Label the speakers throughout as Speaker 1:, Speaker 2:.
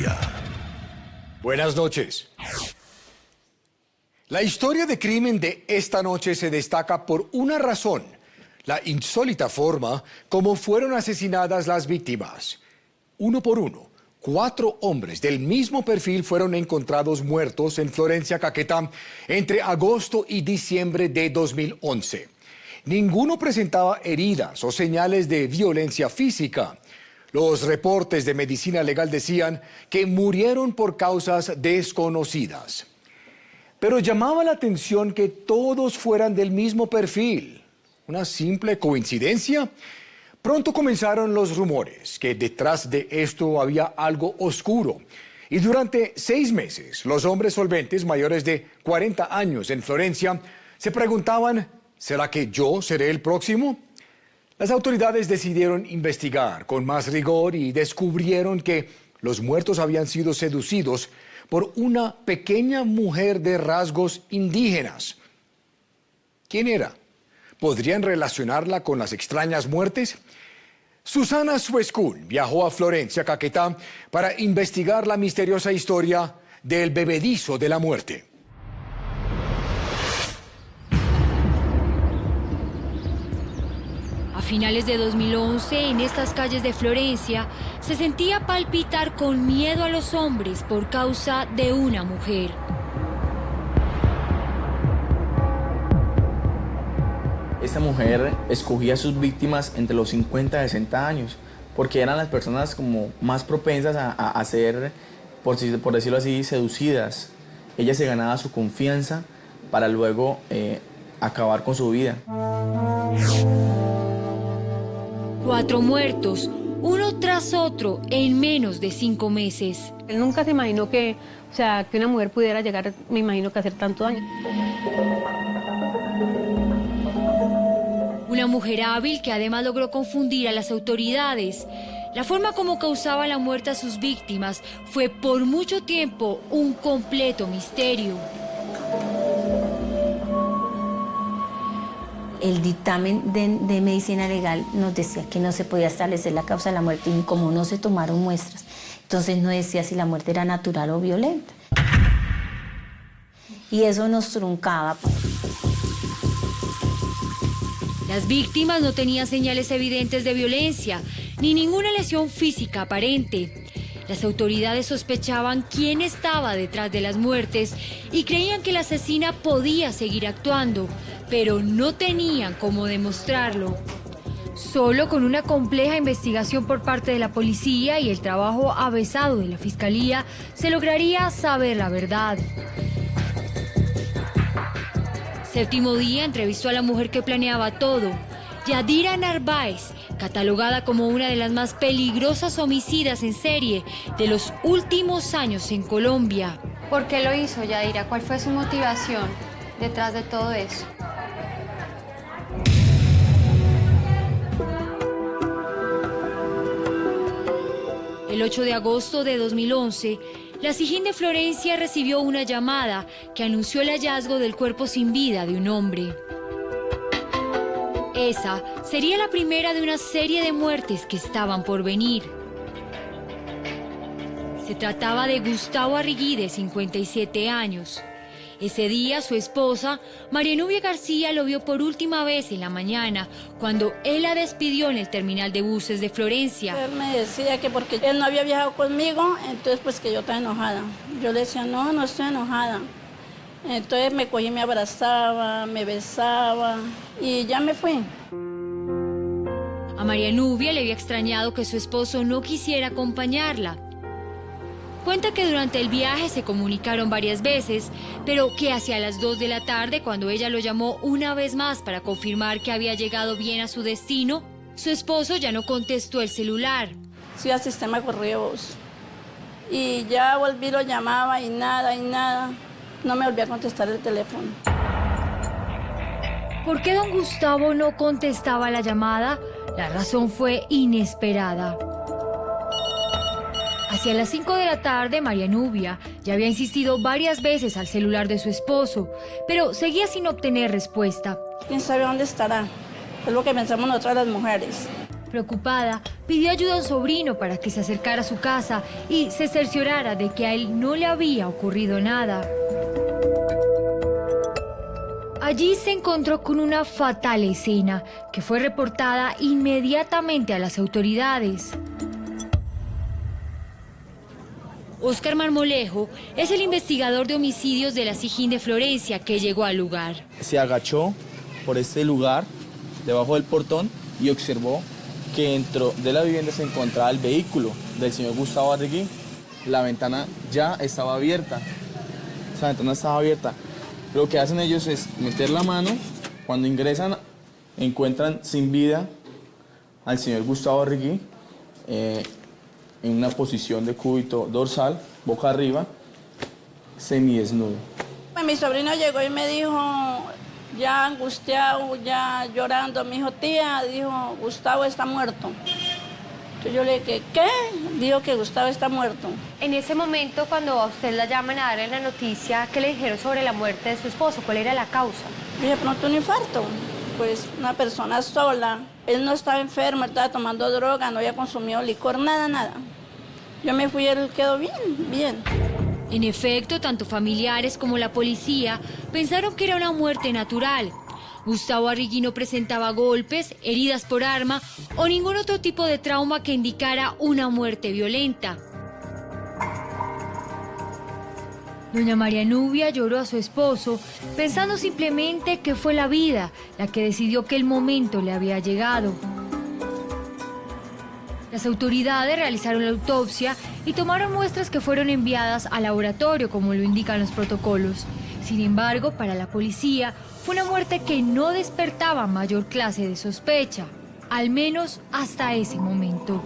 Speaker 1: Colombia.
Speaker 2: Buenas noches. La historia de crimen de esta noche se destaca por una razón: la insólita forma como fueron asesinadas las víctimas. Uno por uno, 4 hombres del mismo perfil fueron encontrados muertos en Florencia, Caquetá, entre agosto y diciembre de 2011. Ninguno presentaba heridas o señales de violencia física. Los reportes de medicina legal decían que murieron por causas desconocidas. Pero llamaba la atención que todos fueran del mismo perfil. ¿Una simple coincidencia? Pronto comenzaron los rumores que detrás de esto había algo oscuro. Y durante 6 meses, los hombres solventes mayores de 40 años en Florencia se preguntaban: ¿será que yo seré el próximo? Las autoridades decidieron investigar con más rigor y descubrieron que los muertos habían sido seducidos por una pequeña mujer de rasgos indígenas. ¿Quién era? ¿Podrían relacionarla con las extrañas muertes? Susana Suescún viajó a Florencia, Caquetá, para investigar la misteriosa historia del bebedizo de la muerte.
Speaker 3: A finales de 2011, en estas calles de Florencia, se sentía palpitar con miedo a los hombres por causa de una mujer.
Speaker 4: Esta mujer escogía a sus víctimas entre los 50 y 60 años, porque eran las personas como más propensas a ser, por decirlo así, seducidas. Ella se ganaba su confianza para luego acabar con su vida.
Speaker 3: 4 muertos, uno tras otro, en menos de 5 meses.
Speaker 5: Él nunca se imaginó que una mujer pudiera llegar, me imagino, que a hacer tanto daño.
Speaker 3: Una mujer hábil que además logró confundir a las autoridades. La forma como causaba la muerte a sus víctimas fue por mucho tiempo un completo misterio.
Speaker 6: El dictamen de medicina legal nos decía que no se podía establecer la causa de la muerte y como no se tomaron muestras, entonces no decía si la muerte era natural o violenta. Y eso nos truncaba.
Speaker 3: Las víctimas no tenían señales evidentes de violencia, ni ninguna lesión física aparente. Las autoridades sospechaban quién estaba detrás de las muertes y creían que la asesina podía seguir actuando, pero no tenían cómo demostrarlo. Solo con una compleja investigación por parte de la policía y el trabajo avezado de la fiscalía se lograría saber la verdad. Séptimo día entrevistó a la mujer que planeaba todo, Yadira Narváez, catalogada como una de las más peligrosas homicidas en serie de los últimos años en Colombia.
Speaker 7: ¿Por qué lo hizo, Yadira? ¿Cuál fue su motivación detrás de todo eso?
Speaker 3: El 8 de agosto de 2011, la SIJIN de Florencia recibió una llamada que anunció el hallazgo del cuerpo sin vida de un hombre. Esa sería la primera de una serie de muertes que estaban por venir. Se trataba de Gustavo Arrigui, de 57 años. Ese día, su esposa, María Nubia García, lo vio por última vez en la mañana, cuando él la despidió en el terminal de buses de Florencia.
Speaker 8: Él me decía que porque él no había viajado conmigo, entonces pues que yo estaba enojada. Yo le decía, no, no estoy enojada. Entonces me cogí, me abrazaba, me besaba y ya me fui.
Speaker 3: A María Nubia le había extrañado que su esposo no quisiera acompañarla. Cuenta que durante el viaje se comunicaron varias veces, pero que hacia las 2 de la tarde, cuando ella lo llamó una vez más para confirmar que había llegado bien a su destino, su esposo ya no contestó el celular.
Speaker 8: Sí, al sistema correos. Y ya volví, lo llamaba y nada. No me volví a contestar el teléfono.
Speaker 3: ¿Por qué don Gustavo no contestaba la llamada? La razón fue inesperada. Hacia las 5 de la tarde, María Nubia ya había insistido varias veces al celular de su esposo, pero seguía sin obtener respuesta.
Speaker 8: ¿Quién sabe dónde estará? Es lo que pensamos nosotras las mujeres.
Speaker 3: Preocupada, pidió ayuda a un sobrino para que se acercara a su casa y se cerciorara de que a él no le había ocurrido nada. Allí se encontró con una fatal escena que fue reportada inmediatamente a las autoridades. Óscar Marmolejo es el investigador de homicidios de la SIJIN de Florencia que llegó al lugar.
Speaker 4: Se agachó por este lugar, debajo del portón, y observó que dentro de la vivienda se encontraba el vehículo del señor Gustavo Arregui. La ventana ya estaba abierta. Esa ventana estaba abierta. Lo que hacen ellos es meter la mano. Cuando ingresan, encuentran sin vida al señor Gustavo Arregui en una posición de cúbito dorsal, boca arriba, semidesnudo.
Speaker 8: Mi sobrino llegó y me dijo, ya angustiado, ya llorando, me dijo, tía, dijo, Gustavo está muerto. Entonces yo le dije, ¿qué? Dijo que Gustavo está muerto.
Speaker 7: En ese momento, cuando a usted la llaman a darle la noticia, ¿qué le dijeron sobre la muerte de su esposo? ¿Cuál era la causa?
Speaker 8: Dije, pronto un infarto. Pues una persona sola. Él no estaba enfermo, él estaba tomando droga, no había consumido licor, nada. Yo me fui y él quedó bien.
Speaker 3: En efecto, tanto familiares como la policía pensaron que era una muerte natural. Gustavo Arregui no presentaba golpes, heridas por arma o ningún otro tipo de trauma que indicara una muerte violenta. Doña María Nubia lloró a su esposo, pensando simplemente que fue la vida la que decidió que el momento le había llegado. Las autoridades realizaron la autopsia y tomaron muestras que fueron enviadas al laboratorio, como lo indican los protocolos. Sin embargo, para la policía, fue una muerte que no despertaba mayor clase de sospecha, al menos hasta ese momento.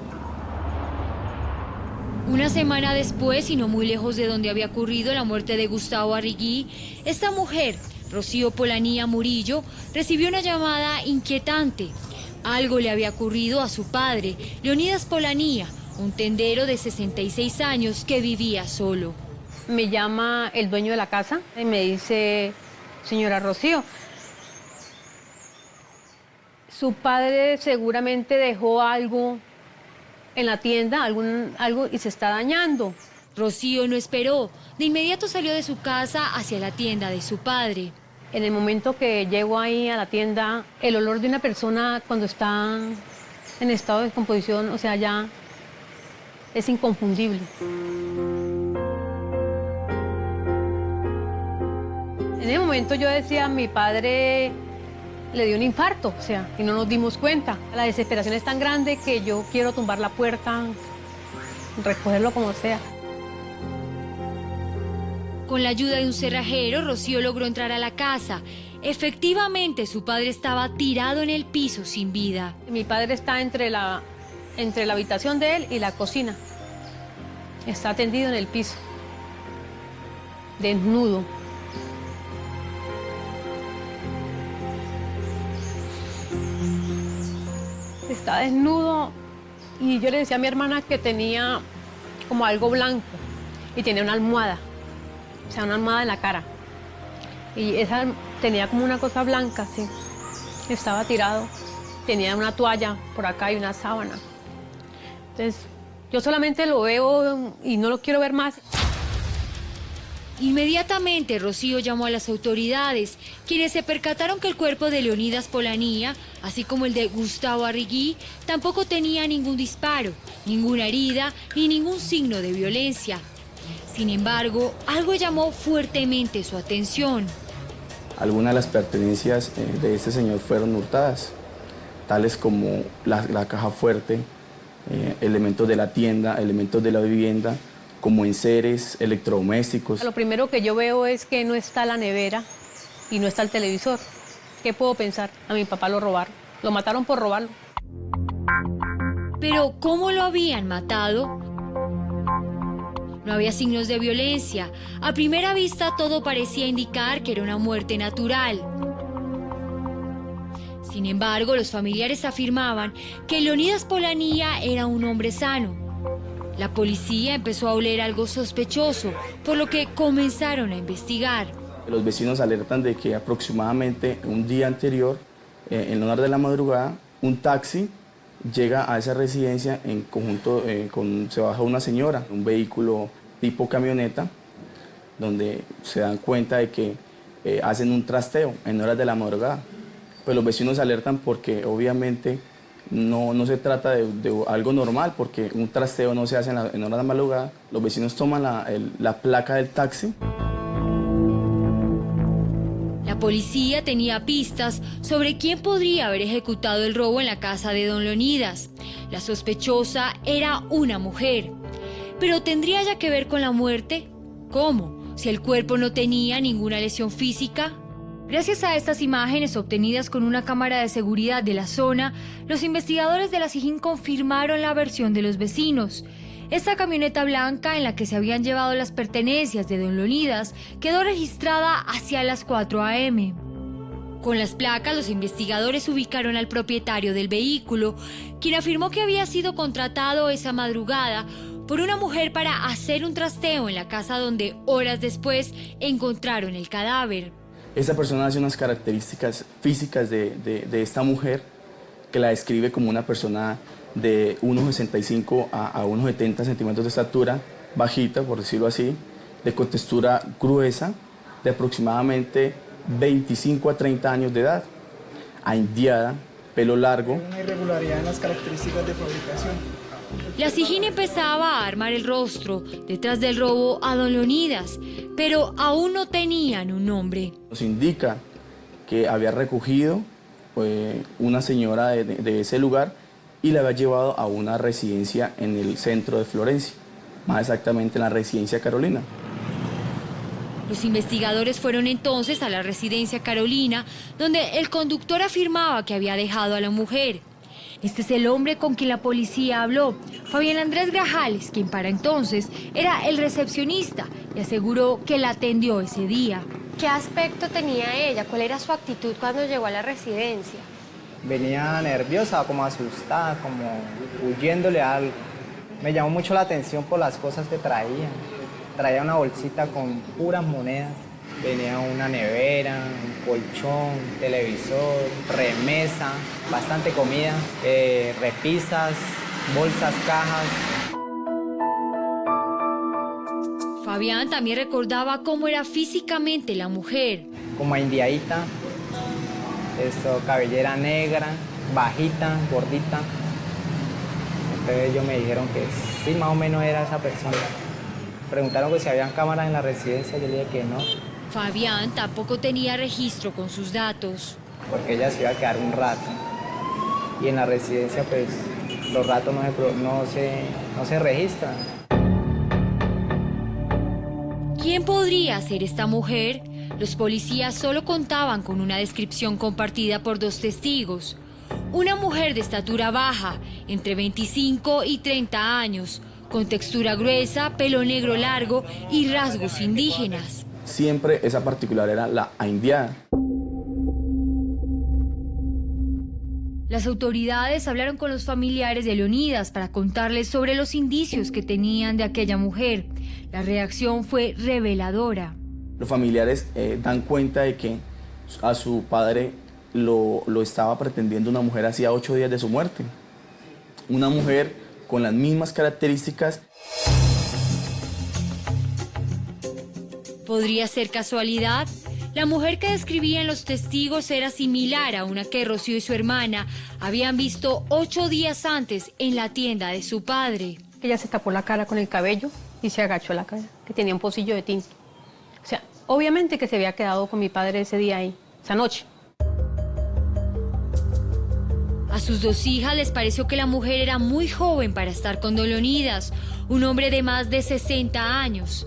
Speaker 3: Una semana después, y no muy lejos de donde había ocurrido la muerte de Gustavo Arregui, esta mujer, Rocío Polanía Murillo, recibió una llamada inquietante. Algo le había ocurrido a su padre, Leonidas Polanía, un tendero de 66 años que vivía solo.
Speaker 5: Me llama el dueño de la casa y me dice, señora Rocío, su padre seguramente dejó algo en la tienda, algo y se está dañando.
Speaker 3: Rocío no esperó. De inmediato salió de su casa hacia la tienda de su padre.
Speaker 5: En el momento que llego ahí a la tienda, el olor de una persona cuando está en estado de descomposición, o sea, ya es inconfundible. En ese momento yo decía, mi padre le dio un infarto, o sea, y no nos dimos cuenta. La desesperación es tan grande que yo quiero tumbar la puerta, recogerlo como sea.
Speaker 3: Con la ayuda de un cerrajero, Rocío logró entrar a la casa. Efectivamente, su padre estaba tirado en el piso sin vida.
Speaker 5: Mi padre está entre la habitación de él y la cocina. Está tendido en el piso, desnudo. Está desnudo y yo le decía a mi hermana que tenía como algo blanco y tenía una almohada, o sea, una almohada en la cara. Y esa tenía como una cosa blanca, así. Estaba tirado, tenía una toalla por acá y una sábana. Entonces, yo solamente lo veo y no lo quiero ver más.
Speaker 3: Inmediatamente, Rocío llamó a las autoridades, quienes se percataron que el cuerpo de Leonidas Polanía, así como el de Gustavo Arregui, tampoco tenía ningún disparo, ninguna herida ni ningún signo de violencia. Sin embargo, algo llamó fuertemente su atención.
Speaker 4: Algunas de las pertenencias de este señor fueron hurtadas, tales como la caja fuerte, elementos de la tienda, elementos de la vivienda, como enseres, electrodomésticos.
Speaker 5: Lo primero que yo veo es que no está la nevera y no está el televisor. ¿Qué puedo pensar? A mi papá lo robaron. Lo mataron por robarlo.
Speaker 3: Pero, ¿cómo lo habían matado? No había signos de violencia. A primera vista, todo parecía indicar que era una muerte natural. Sin embargo, los familiares afirmaban que Leonidas Polanía era un hombre sano. La policía empezó a oler algo sospechoso, por lo que comenzaron a investigar.
Speaker 4: Los vecinos alertan de que aproximadamente un día anterior, en la hora de la madrugada, un taxi llega a esa residencia en conjunto, se baja una señora, un vehículo tipo camioneta, donde se dan cuenta de que hacen un trasteo en horas de la madrugada. Pues los vecinos se alertan porque obviamente no se trata de algo normal, porque un trasteo no se hace en horas de la madrugada. Los vecinos toman la placa del taxi.
Speaker 3: La policía tenía pistas sobre quién podría haber ejecutado el robo en la casa de don Leonidas. La sospechosa era una mujer. ¿Pero tendría ya que ver con la muerte? ¿Cómo? Si el cuerpo no tenía ninguna lesión física. Gracias a estas imágenes obtenidas con una cámara de seguridad de la zona, los investigadores de la SIJIN confirmaron la versión de los vecinos. Esta camioneta blanca en la que se habían llevado las pertenencias de don Leonidas quedó registrada hacia las 4 a.m. Con las placas, los investigadores ubicaron al propietario del vehículo, quien afirmó que había sido contratado esa madrugada por una mujer para hacer un trasteo en la casa donde horas después encontraron el cadáver.
Speaker 4: Esta persona hace unas características físicas de esta mujer que la describe como una persona de 1,65 a 1,70 centímetros de estatura, bajita, por decirlo así, de contextura gruesa, de aproximadamente 25 a 30 años de edad, aindiada, pelo largo.
Speaker 1: Hay una irregularidad en las características de fabricación.
Speaker 3: La SIJIN empezaba a armar el rostro detrás del robo a don Leonidas, pero aún no tenían un nombre.
Speaker 4: Nos indica que había recogido una señora de ese lugar y la había llevado a una residencia en el centro de Florencia, más exactamente en la residencia Carolina.
Speaker 3: Los investigadores fueron entonces a la residencia Carolina, donde el conductor afirmaba que había dejado a la mujer. Este es el hombre con quien la policía habló, Fabián Andrés Grajales, quien para entonces era el recepcionista y aseguró que la atendió ese día.
Speaker 7: ¿Qué aspecto tenía ella? ¿Cuál era su actitud cuando llegó a la residencia?
Speaker 1: Venía nerviosa, como asustada, como huyéndole a algo. Me llamó mucho la atención por las cosas que traía. Traía una bolsita con puras monedas. Venía una nevera, un colchón, televisor, remesa, bastante comida, repisas, bolsas, cajas.
Speaker 3: Fabián también recordaba cómo era físicamente la mujer.
Speaker 1: Como indiadita, cabellera negra, bajita, gordita. Entonces ellos me dijeron que sí, más o menos era esa persona. Preguntaron que si habían cámaras en la residencia, yo le dije que no.
Speaker 3: Fabián tampoco tenía registro con sus datos.
Speaker 1: Porque ella se iba a quedar un rato. Y en la residencia, pues, los ratos no se registran.
Speaker 3: ¿Quién podría ser esta mujer? Los policías solo contaban con una descripción compartida por 2 testigos. Una mujer de estatura baja, entre 25 y 30 años, con textura gruesa, pelo negro largo y rasgos indígenas.
Speaker 4: Siempre esa particular era la aindiada.
Speaker 3: Las autoridades hablaron con los familiares de Leonidas para contarles sobre los indicios que tenían de aquella mujer. La reacción fue reveladora.
Speaker 4: Los familiares dan cuenta de que a su padre lo estaba pretendiendo una mujer hacía 8 días de su muerte. Una mujer con las mismas características.
Speaker 3: ¿Podría ser casualidad? La mujer que describían los testigos era similar a una que Rocío y su hermana habían visto 8 días antes en la tienda de su padre.
Speaker 5: Ella se tapó la cara con el cabello y se agachó la cara, que tenía un pocillo de tinta. O sea, obviamente que se había quedado con mi padre ese día ahí, esa noche.
Speaker 3: A sus 2 hijas les pareció que la mujer era muy joven para estar con don Leonidas, un hombre de más de 60 años.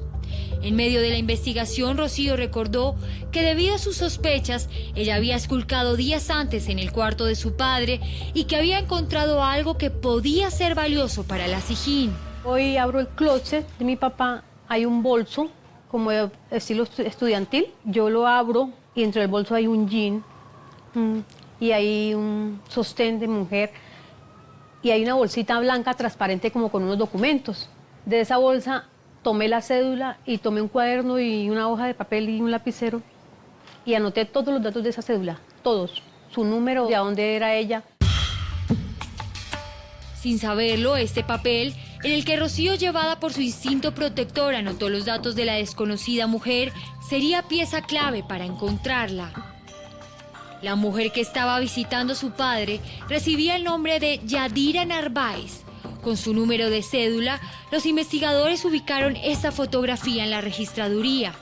Speaker 3: En medio de la investigación, Rocío recordó que debido a sus sospechas, ella había esculcado días antes en el cuarto de su padre y que había encontrado algo que podía ser valioso para la SIJIN.
Speaker 5: Hoy abro el closet de mi papá, hay un bolso como de estilo estudiantil. Yo lo abro y dentro del bolso hay un jean y hay un sostén de mujer y hay una bolsita blanca transparente como con unos documentos. De esa bolsa tomé la cédula y tomé un cuaderno y una hoja de papel y un lapicero y anoté todos los datos de esa cédula, todos, su número, de a dónde era ella.
Speaker 3: Sin saberlo, este papel, en el que Rocío, llevada por su instinto protector, anotó los datos de la desconocida mujer, sería pieza clave para encontrarla. La mujer que estaba visitando a su padre recibía el nombre de Yadira Narváez. Con su número de cédula, los investigadores ubicaron esta fotografía en la registraduría.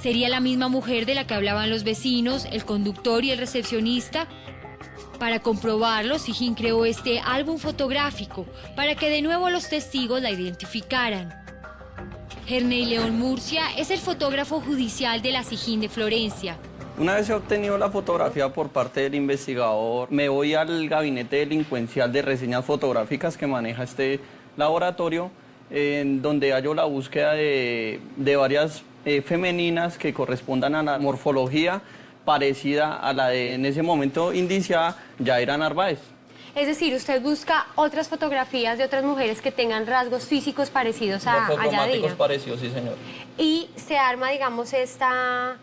Speaker 3: ¿Sería la misma mujer de la que hablaban los vecinos, el conductor y el recepcionista? Para comprobarlo, Sigin creó este álbum fotográfico para que de nuevo los testigos la identificaran. Herney León Murcia es el fotógrafo judicial de la Sigin de Florencia.
Speaker 9: Una vez he obtenido la fotografía por parte del investigador, me voy al gabinete delincuencial de reseñas fotográficas que maneja este laboratorio, en donde hallo la búsqueda de varias femeninas que correspondan a la morfología parecida a la de, en ese momento indiciada, Yadira Narváez.
Speaker 7: Es decir, usted busca otras fotografías de otras mujeres que tengan rasgos físicos parecidos a Yadira.
Speaker 9: Parecidos, sí, señor.
Speaker 7: Y se arma, digamos, esta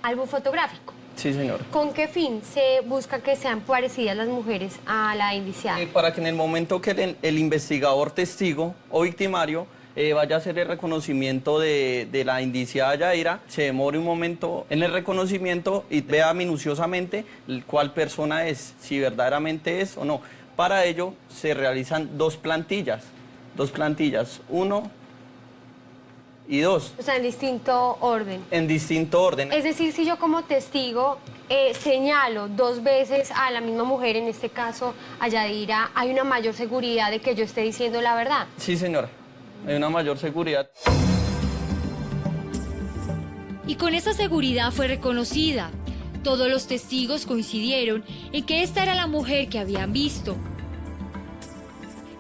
Speaker 7: álbum fotográfico.
Speaker 9: Sí, señor.
Speaker 7: ¿Con qué fin se busca que sean parecidas las mujeres a la indiciada?
Speaker 9: Para que en el momento que el investigador testigo o victimario vaya a hacer el reconocimiento de la indiciada Yadira, se demore un momento en el reconocimiento y vea minuciosamente cuál persona es, si verdaderamente es o no. Para ello se realizan dos plantillas, 1 y 2.
Speaker 7: O sea, en distinto orden.
Speaker 9: En distinto orden.
Speaker 7: Es decir, si yo como testigo señalo 2 veces a la misma mujer, en este caso a Yadira, hay una mayor seguridad de que yo esté diciendo la verdad.
Speaker 9: Sí, señora. Hay una mayor seguridad.
Speaker 3: Y con esa seguridad fue reconocida. Todos los testigos coincidieron en que esta era la mujer que habían visto.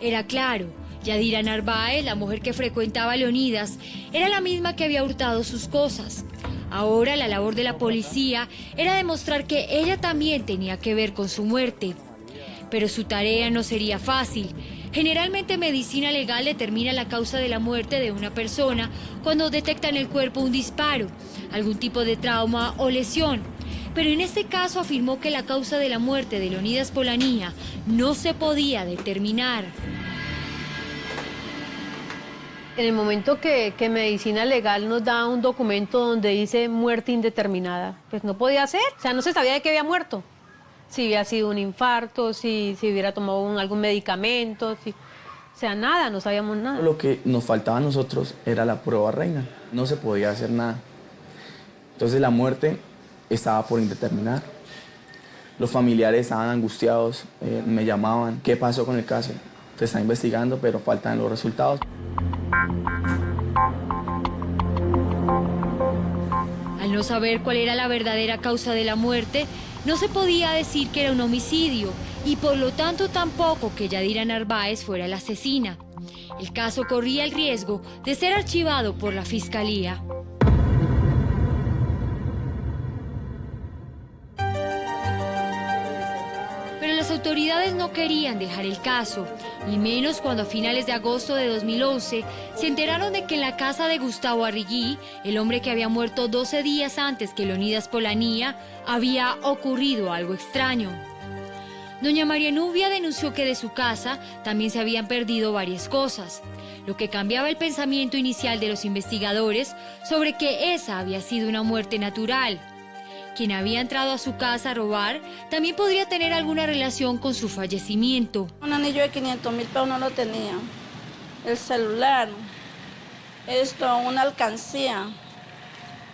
Speaker 3: Era claro, Yadira Narváez, la mujer que frecuentaba a Leonidas, era la misma que había hurtado sus cosas. Ahora la labor de la policía era demostrar que ella también tenía que ver con su muerte. Pero su tarea no sería fácil. Generalmente medicina legal determina la causa de la muerte de una persona cuando detecta en el cuerpo un disparo, algún tipo de trauma o lesión. Pero en este caso afirmó que la causa de la muerte de Leonidas Polanía no se podía determinar.
Speaker 5: En el momento que medicina legal nos da un documento donde dice muerte indeterminada, pues no podía ser, o sea, no se sabía de qué había muerto. Si había sido un infarto, si hubiera tomado algún medicamento, o sea, nada, no sabíamos nada.
Speaker 4: Lo que nos faltaba a nosotros era la prueba reina, no se podía hacer nada. Entonces la muerte estaba por indeterminar. Los familiares estaban angustiados, me llamaban, ¿qué pasó con el caso? Se está investigando, pero faltan los resultados.
Speaker 3: Al no saber cuál era la verdadera causa de la muerte, no se podía decir que era un homicidio y por lo tanto tampoco que Yadira Narváez fuera la asesina. El caso corría el riesgo de ser archivado por la Fiscalía. Pero las autoridades no querían dejar el caso, y menos cuando a finales de agosto de 2011 se enteraron de que en la casa de Gustavo Arrigui, el hombre que había muerto 12 días antes que Leonidas Polanía, había ocurrido algo extraño. Doña María Nubia denunció que de su casa también se habían perdido varias cosas, lo que cambiaba el pensamiento inicial de los investigadores sobre que esa había sido una muerte natural. Quien había entrado a su casa a robar también podría tener alguna relación con su fallecimiento.
Speaker 8: Un anillo de 500.000 pesos no lo tenía. El celular, una alcancía,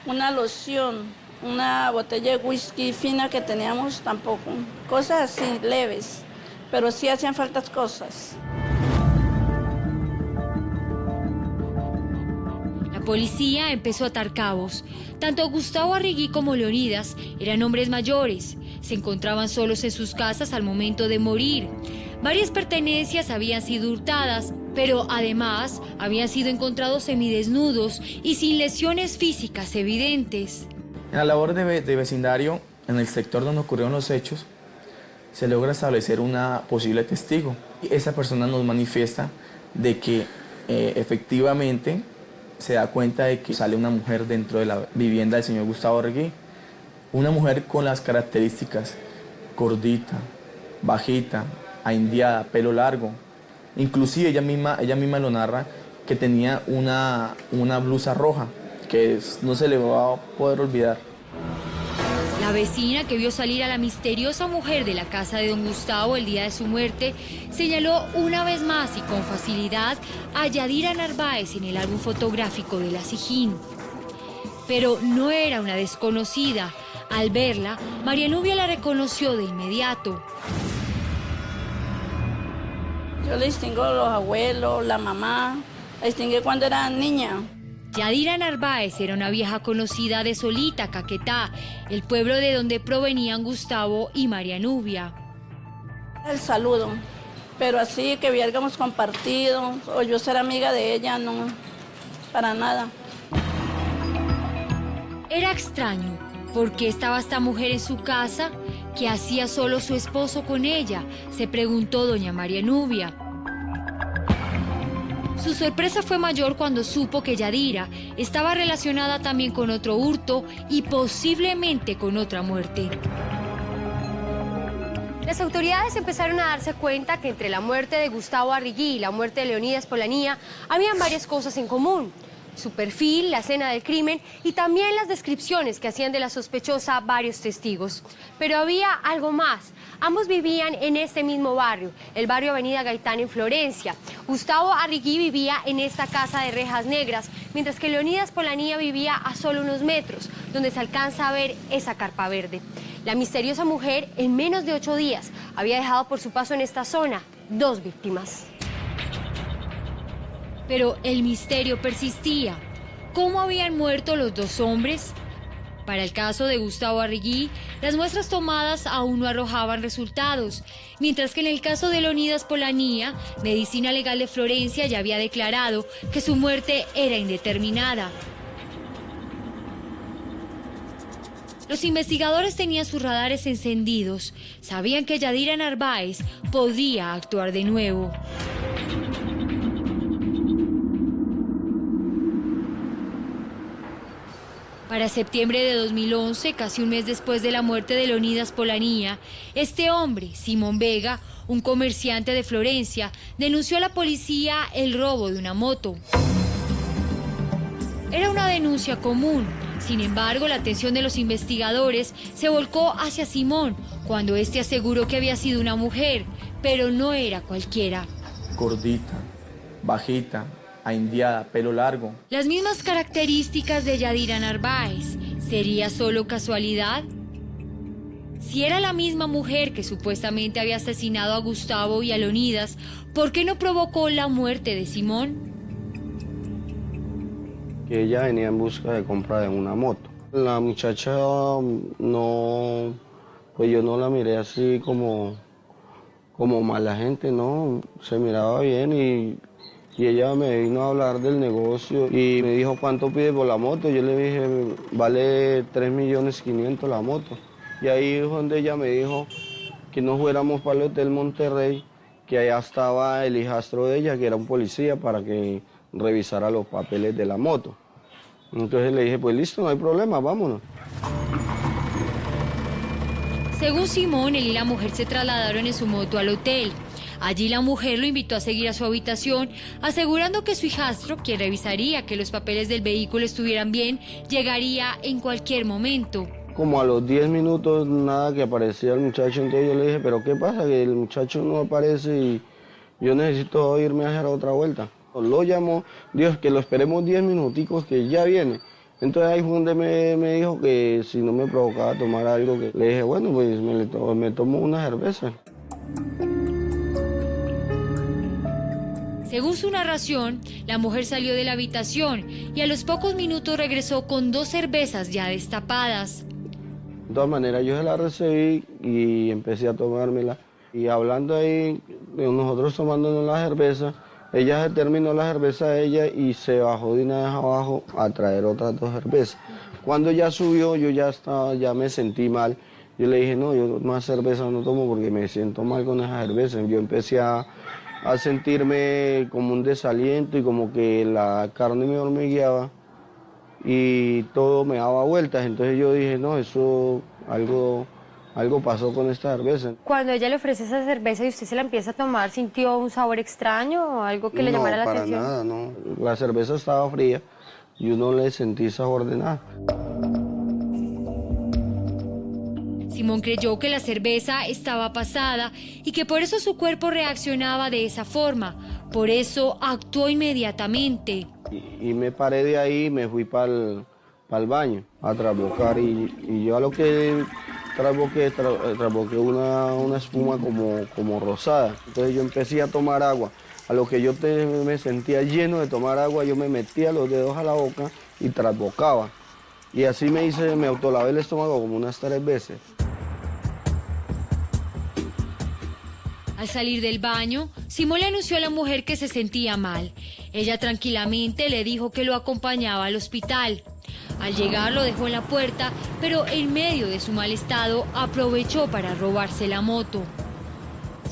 Speaker 8: una loción, una botella de whisky fina que teníamos tampoco. Cosas así, leves, pero sí hacían faltas cosas.
Speaker 3: La policía empezó a atar cabos. Tanto Gustavo Arrigui como Leonidas eran hombres mayores. Se encontraban solos en sus casas al momento de morir. Varias pertenencias habían sido hurtadas, pero además habían sido encontrados semidesnudos y sin lesiones físicas evidentes.
Speaker 4: En la labor de vecindario, en el sector donde ocurrieron los hechos, se logra establecer una posible testigo. Esa persona nos manifiesta de que efectivamente se da cuenta de que sale una mujer dentro de la vivienda del señor Gustavo Arrigui. Una mujer con las características gordita, bajita, aindiada, pelo largo, Inclusive ella misma lo narra, que tenía una blusa roja, que no se le va a poder olvidar.
Speaker 3: La vecina que vio salir a la misteriosa mujer de la casa de don Gustavo el día de su muerte señaló una vez más y con facilidad a Yadira Narváez en el álbum fotográfico de la Sijín. Pero no era una desconocida. Al verla, María Nubia la reconoció de inmediato.
Speaker 8: Yo le distingo a los abuelos, la mamá, la distinguí cuando era niña.
Speaker 3: Yadira Narváez era una vieja conocida de Solita, Caquetá, el pueblo de donde provenían Gustavo y María Nubia.
Speaker 8: El saludo, pero así que hubiéramos compartido o yo ser amiga de ella, no, para nada.
Speaker 3: Era extraño, porque estaba esta mujer en su casa, ¿qué hacía solo su esposo con ella?, se preguntó doña María Nubia. Su sorpresa fue mayor cuando supo que Yadira estaba relacionada también con otro hurto y posiblemente con otra muerte.
Speaker 7: Las autoridades empezaron a darse cuenta que entre la muerte de Gustavo Arrigui y la muerte de Leonidas Polanía habían varias cosas en común. Su perfil, la escena del crimen y también las descripciones que hacían de la sospechosa varios testigos. Pero había algo más. Ambos vivían en este mismo barrio, el barrio Avenida Gaitán en Florencia. Gustavo Arrigui vivía en esta casa de rejas negras, mientras que Leonidas Polanía vivía a solo unos metros, donde se alcanza a ver esa carpa verde. La misteriosa mujer, en menos de 8 días, había dejado por su paso en esta zona 2 víctimas.
Speaker 3: Pero el misterio persistía. ¿Cómo habían muerto los 2 hombres? Para el caso de Gustavo Arrigui, las muestras tomadas aún no arrojaban resultados, mientras que en el caso de Leonidas Polanía, Medicina Legal de Florencia ya había declarado que su muerte era indeterminada. Los investigadores tenían sus radares encendidos, sabían que Yadira Narváez podía actuar de nuevo. Para septiembre de 2011, casi un mes después de la muerte de Leonidas Polanía, este hombre, Simón Vega, un comerciante de Florencia, denunció a la policía el robo de una moto. Era una denuncia común. Sin embargo, la atención de los investigadores se volcó hacia Simón cuando este aseguró que había sido una mujer, pero no era cualquiera.
Speaker 4: Gordita, bajita, aindiada, pelo largo.
Speaker 3: Las mismas características de Yadira Narváez. ¿Sería solo casualidad? Si era la misma mujer que supuestamente había asesinado a Gustavo y a Leonidas, ¿por qué no provocó la muerte de Simón?
Speaker 10: Que ella venía en busca de compra de una moto. La muchacha no, pues yo no la miré así como mala gente, no, se miraba bien y ella me vino a hablar del negocio y me dijo cuánto pide por la moto. Yo le dije, vale 3.500.000 la moto. Y ahí es donde ella me dijo que nos fuéramos para el Hotel Monterrey, que allá estaba el hijastro de ella, que era un policía, para que revisara los papeles de la moto. Entonces le dije, pues listo, no hay problema, vámonos.
Speaker 3: Según Simón, él y la mujer se trasladaron en su moto al hotel. Allí la mujer lo invitó a seguir a su habitación, asegurando que su hijastro, quien revisaría que los papeles del vehículo estuvieran bien, llegaría en cualquier momento.
Speaker 10: Como a los 10 minutos nada que aparecía el muchacho, entonces yo le dije, pero ¿qué pasa? Que el muchacho no aparece y yo necesito irme a hacer otra vuelta. Lo llamó, Dios, que lo esperemos 10 minuticos que ya viene. Entonces ahí fue donde me dijo que si no me provocaba tomar algo, que le dije, bueno, pues me tomo una cerveza.
Speaker 3: Según su narración, la mujer salió de la habitación y a los pocos minutos regresó con 2 cervezas ya destapadas.
Speaker 10: De todas maneras, yo se la recibí y empecé a tomármela. Y hablando ahí, nosotros tomándonos la cerveza, ella se terminó la cerveza de ella y se bajó de una vez abajo a traer otras 2 cervezas. Cuando ya subió, yo ya me sentí mal. Yo le dije, no, yo más cerveza no tomo porque me siento mal con esa cerveza. Yo empecé a sentirme como un desaliento y como que la carne me hormigueaba y todo me daba vueltas. Entonces yo dije, no, eso algo algo pasó con esta cerveza.
Speaker 7: Cuando ella le ofrece esa cerveza y usted se la empieza a tomar, ¿sintió un sabor extraño o algo que le llamara la atención?
Speaker 10: No, para nada, no. La cerveza estaba fría y yo no le sentí sabor de nada.
Speaker 3: Simón creyó que la cerveza estaba pasada y que por eso su cuerpo reaccionaba de esa forma. Por eso actuó inmediatamente.
Speaker 10: Y me paré de ahí y me fui para el baño a trasbocar. Y yo a lo que trasboqué una espuma como rosada. Entonces yo empecé a tomar agua. A lo que yo me sentía lleno de tomar agua, yo me metía los dedos a la boca y trasbocaba. Y así me autolavé el estómago como unas 3 veces.
Speaker 3: Al salir del baño, Simón le anunció a la mujer que se sentía mal. Ella tranquilamente le dijo que lo acompañaba al hospital. Al llegar lo dejó en la puerta, pero en medio de su mal estado aprovechó para robarse la moto.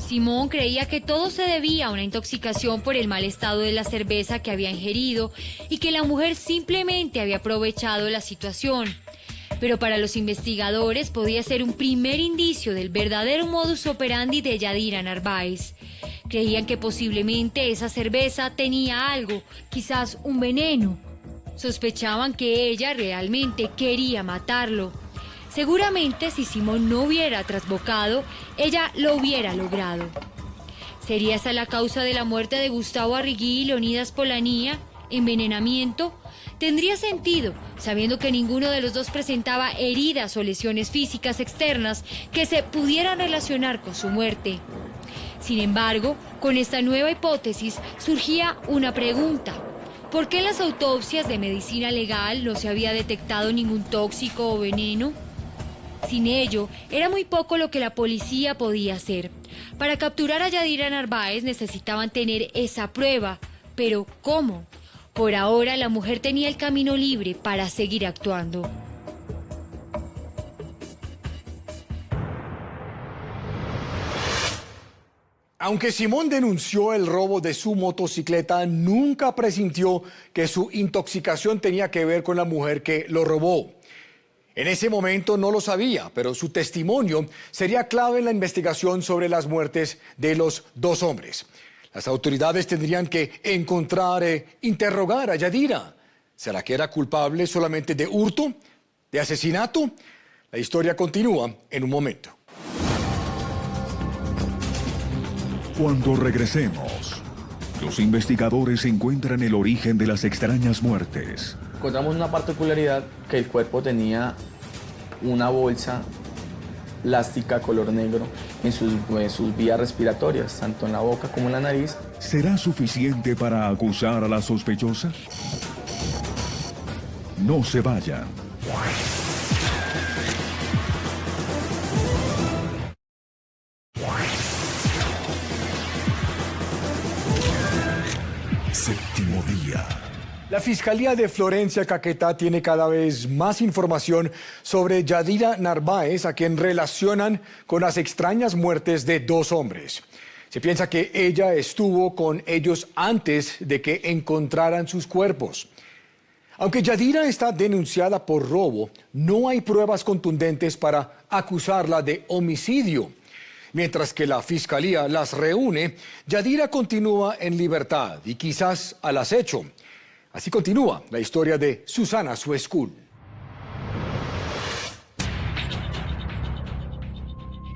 Speaker 3: Simón creía que todo se debía a una intoxicación por el mal estado de la cerveza que había ingerido y que la mujer simplemente había aprovechado la situación. Pero para los investigadores podía ser un primer indicio del verdadero modus operandi de Yadira Narváez. Creían que posiblemente esa cerveza tenía algo, quizás un veneno. Sospechaban que ella realmente quería matarlo. Seguramente si Simón no hubiera trasbocado, ella lo hubiera logrado. ¿Sería esa la causa de la muerte de Gustavo Arrigui y Leonidas Polanía? ¿Envenenamiento? Tendría sentido, sabiendo que ninguno de los dos presentaba heridas o lesiones físicas externas que se pudieran relacionar con su muerte. Sin embargo, con esta nueva hipótesis surgía una pregunta. ¿Por qué en las autopsias de medicina legal no se había detectado ningún tóxico o veneno? Sin ello, era muy poco lo que la policía podía hacer. Para capturar a Yadira Narváez necesitaban tener esa prueba. ¿Pero cómo? Por ahora, la mujer tenía el camino libre para seguir actuando.
Speaker 2: Aunque Simón denunció el robo de su motocicleta, nunca presintió que su intoxicación tenía que ver con la mujer que lo robó. En ese momento no lo sabía, pero su testimonio sería clave en la investigación sobre las muertes de los 2 hombres. Las autoridades tendrían que interrogar a Yadira. ¿Será que era culpable solamente de hurto? ¿De asesinato? La historia continúa en un momento.
Speaker 11: Cuando regresemos, los investigadores encuentran el origen de las extrañas muertes.
Speaker 4: Encontramos una particularidad, que el cuerpo tenía una bolsa plástica color negro en sus vías respiratorias, tanto en la boca como en la nariz.
Speaker 11: ¿Será suficiente para acusar a la sospechosa? No se vayan. Séptimo día.
Speaker 2: La Fiscalía de Florencia, Caquetá, tiene cada vez más información sobre Yadira Narváez, a quien relacionan con las extrañas muertes de 2 hombres. Se piensa que ella estuvo con ellos antes de que encontraran sus cuerpos. Aunque Yadira está denunciada por robo, no hay pruebas contundentes para acusarla de homicidio. Mientras que la Fiscalía las reúne, Yadira continúa en libertad y quizás al acecho. Así continúa la historia de Susana Suescul.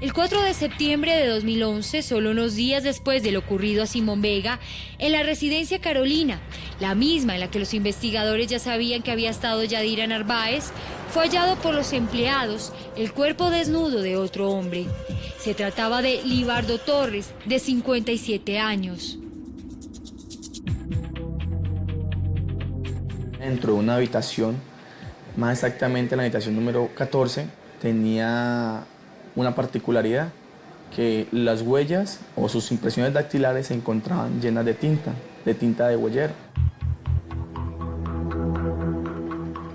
Speaker 3: El 4 de septiembre de 2011, solo unos días después de lo ocurrido a Simón Vega, en la residencia Carolina, la misma en la que los investigadores ya sabían que había estado Yadira Narváez, fue hallado por los empleados el cuerpo desnudo de otro hombre. Se trataba de Libardo Torres, de 57 años.
Speaker 4: Dentro de una habitación, más exactamente la habitación número 14, tenía una particularidad, que las huellas o sus impresiones dactilares se encontraban llenas de tinta de huellero.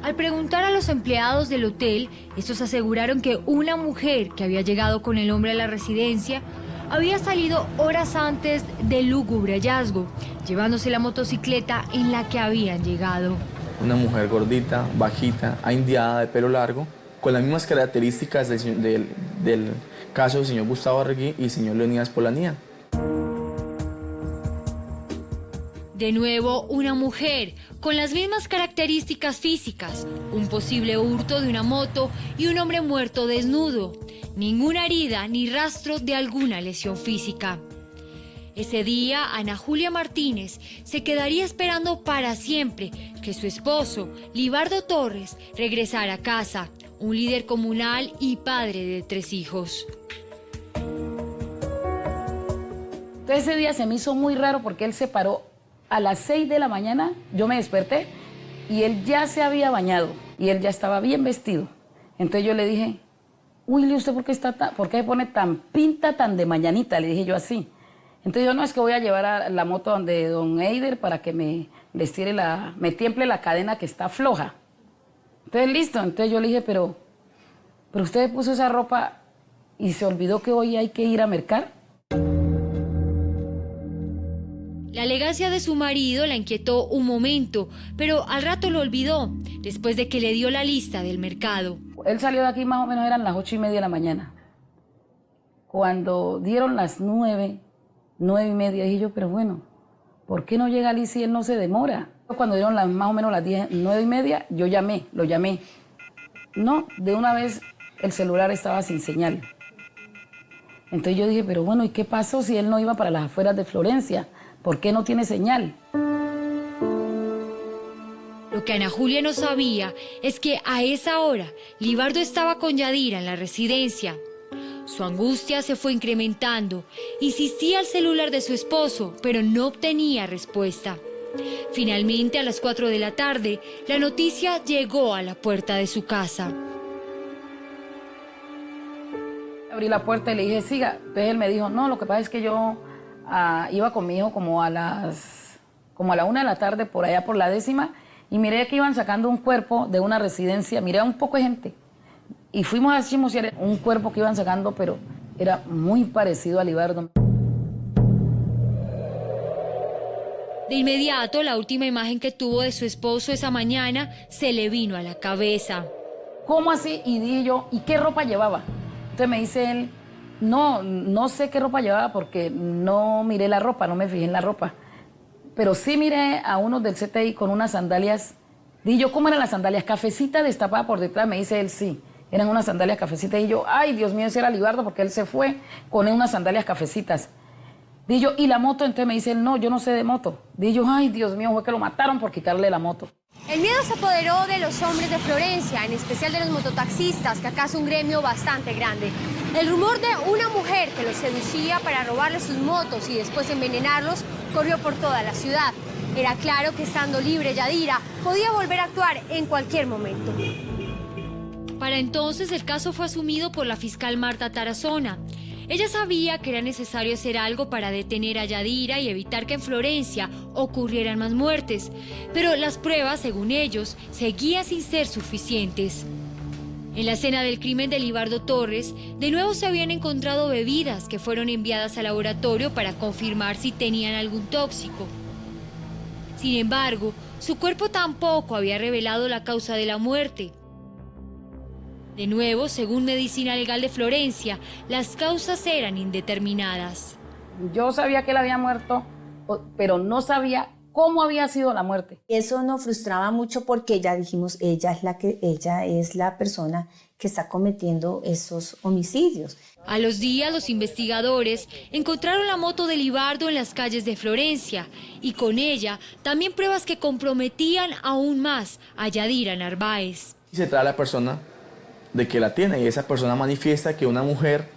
Speaker 3: Al preguntar a los empleados del hotel, estos aseguraron que una mujer que había llegado con el hombre a la residencia había salido horas antes del lúgubre hallazgo, llevándose la motocicleta en la que habían llegado.
Speaker 4: Una mujer gordita, bajita, aindiada, de pelo largo, con las mismas características del caso del señor Gustavo Arregui y el señor Leonidas Polanía.
Speaker 3: De nuevo, una mujer con las mismas características físicas, un posible hurto de una moto y un hombre muerto desnudo. Ninguna herida ni rastro de alguna lesión física. Ese día, Ana Julia Martínez se quedaría esperando para siempre que su esposo, Libardo Torres, regresara a casa, un líder comunal y padre de 3 hijos.
Speaker 12: Entonces ese día se me hizo muy raro porque él se paró a las 6 de la mañana, yo me desperté y él ya se había bañado y él ya estaba bien vestido. Entonces yo le dije, Willy, ¿usted por qué se pone tan pinta tan de mañanita? Le dije yo así. Entonces yo, no, es que voy a llevar a la moto donde don Eider para que me tiemple la cadena que está floja. Entonces listo, entonces yo le dije, pero usted puso esa ropa y se olvidó que hoy hay que ir a mercar.
Speaker 3: La elegancia de su marido la inquietó un momento, pero al rato lo olvidó, después de que le dio la lista del mercado.
Speaker 12: Él salió de aquí más o menos, eran las 8:30 de la mañana. Cuando dieron las 9:30, dije yo, pero bueno, ¿por qué no llega Ali si él no se demora? Cuando dieron más o menos las 9:30, yo lo llamé. No, de una vez el celular estaba sin señal. Entonces yo dije, pero bueno, ¿y qué pasó si él no iba para las afueras de Florencia? ¿Por qué no tiene señal?
Speaker 3: Lo que Ana Julia no sabía es que a esa hora Libardo estaba con Yadira en la residencia. Su angustia se fue incrementando. Insistía al celular de su esposo, pero no obtenía respuesta. Finalmente, a las 4 de la tarde, la noticia llegó a la puerta de su casa.
Speaker 12: Abrí la puerta y le dije, siga. Entonces él me dijo, no, lo que pasa es que yo iba con mi hijo como a la 1 de la tarde, por allá por la 10ª, y miré que iban sacando un cuerpo de una residencia, miré a un poco de gente. Y fuimos a chismosear un cuerpo que iban sacando, pero era muy parecido a Libardo.
Speaker 3: De inmediato, la última imagen que tuvo de su esposo esa mañana se le vino a la cabeza.
Speaker 12: ¿Cómo así? Y dije yo, ¿y qué ropa llevaba? Entonces me dice él, no sé qué ropa llevaba porque no miré la ropa, no me fijé en la ropa. Pero sí miré a unos del CTI con unas sandalias. Dije yo, ¿cómo eran las sandalias? Cafecita destapada por detrás. Me dice él, sí, eran unas sandalias cafecitas. Y yo, ay, Dios mío, ese era Libardo porque él se fue con unas sandalias cafecitas. Dije yo, ¿y la moto? Entonces me dice él, no, yo no sé de moto. Dije yo, ay, Dios mío, fue que lo mataron por quitarle la moto.
Speaker 7: El miedo se apoderó de los hombres de Florencia, en especial de los mototaxistas, que acá es un gremio bastante grande. El rumor de una mujer que los seducía para robarles sus motos y después envenenarlos corrió por toda la ciudad. Era claro que estando libre Yadira podía volver a actuar en cualquier momento.
Speaker 3: Para entonces el caso fue asumido por la fiscal Marta Tarazona. Ella sabía que era necesario hacer algo para detener a Yadira y evitar que en Florencia ocurrieran más muertes, pero las pruebas, según ellos, seguían sin ser suficientes. En la escena del crimen de Libardo Torres, de nuevo se habían encontrado bebidas que fueron enviadas al laboratorio para confirmar si tenían algún tóxico. Sin embargo, su cuerpo tampoco había revelado la causa de la muerte. De nuevo, según Medicina Legal de Florencia, las causas eran indeterminadas.
Speaker 12: Yo sabía que él había muerto, pero no sabía cómo había sido la muerte.
Speaker 6: Eso nos frustraba mucho porque ya dijimos, ella es la persona que está cometiendo esos homicidios.
Speaker 3: A los días, los investigadores encontraron la moto de Libardo en las calles de Florencia y con ella también pruebas que comprometían aún más a Yadira Narváez.
Speaker 4: Se trae a la persona de que la tiene y esa persona manifiesta que una mujer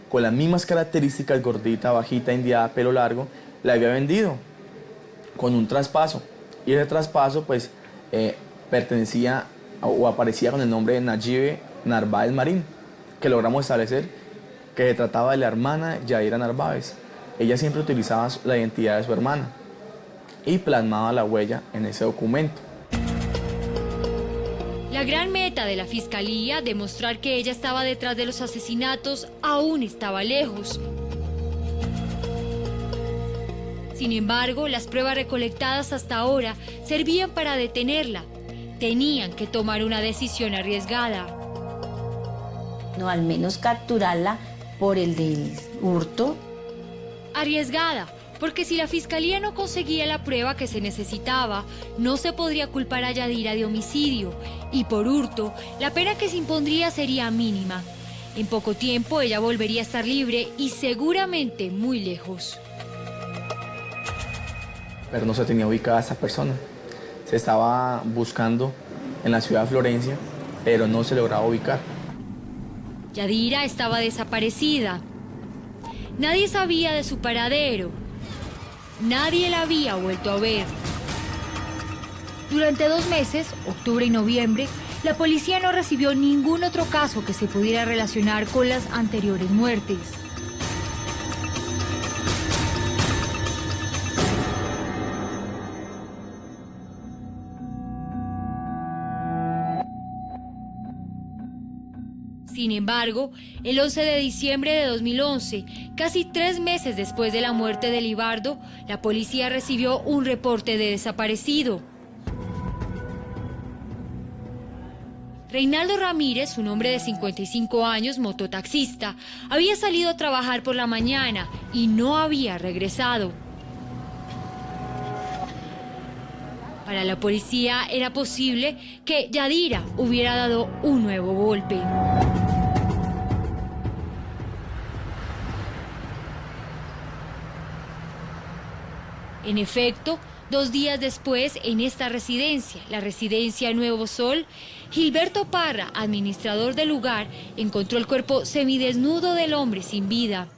Speaker 4: con las mismas características, gordita, bajita, indiada, pelo largo, la había vendido con un traspaso y ese traspaso pues pertenecía o aparecía con el nombre de Nayibe Narváez Marín, que logramos establecer que se trataba de la hermana Yadira Narváez. Ella siempre utilizaba la identidad de su hermana y plasmaba la huella en ese documento.
Speaker 3: La gran meta de la fiscalía, demostrar que ella estaba detrás de los asesinatos, aún estaba lejos. Sin embargo, las pruebas recolectadas hasta ahora servían para detenerla. Tenían que tomar una decisión arriesgada.
Speaker 6: No, al menos capturarla por el del hurto.
Speaker 3: Arriesgada, porque si la fiscalía no conseguía la prueba que se necesitaba, no se podría culpar a Yadira de homicidio, y por hurto, la pena que se impondría sería mínima. En poco tiempo ella volvería a estar libre y seguramente muy lejos.
Speaker 4: Pero no se tenía ubicada a esta persona. Se estaba buscando en la ciudad de Florencia, pero no se lograba ubicar.
Speaker 3: Yadira estaba desaparecida. Nadie sabía de su paradero. Nadie la había vuelto a ver. Durante 2 meses, octubre y noviembre, la policía no recibió ningún otro caso que se pudiera relacionar con las anteriores muertes. Sin embargo, el 11 de diciembre de 2011, casi 3 meses después de la muerte de Libardo, la policía recibió un reporte de desaparecido. Reinaldo Ramírez, un hombre de 55 años, mototaxista, había salido a trabajar por la mañana y no había regresado. Para la policía era posible que Yadira hubiera dado un nuevo golpe. En efecto, 2 días después, en esta residencia, la residencia Nuevo Sol, Gilberto Parra, administrador del lugar, encontró el cuerpo semidesnudo del hombre sin vida.